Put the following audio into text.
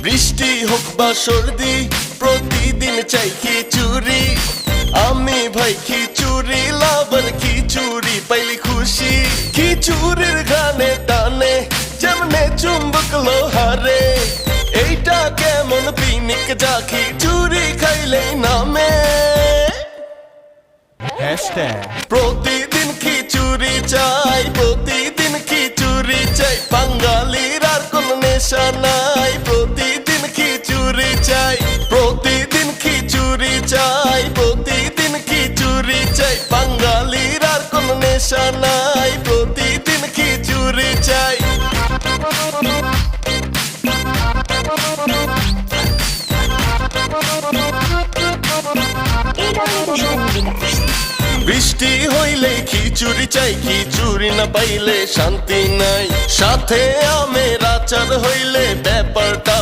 বৃষ্টি হোক বা সর্দি প্রতিদিন চাই খিচুড়ি। আমি ভাই খিচুড়ি লাভার, খিচুড়ি পাইলি খুশি। খিচুড়ির গানে টানে যেমনে চুম্বক লোহারে। এইটা কেমন পিনিক যা খিচুড়ি খাইলেই নামে। প্রতিদিন খিচুড়ি চাই, প্রতিদিন খিচুড়ি চাই। বাঙালির আর কোন নেশা নাই, প্রতিদিন খিচুড়ি চাই। প্রতিদিন খিচুড়ি চাই, প্রতিদিন খিচুড়ি চাই। বাঙালির আর কোন নেশা নাই, প্রতিদিন খিচুড়ি চাই। বৃষ্টি হইলে খিচুড়ি চাই, খিচুড়ি না পাইলে শান্তি নাই। সাথে আমের আচার হইলে ব্যাপারটা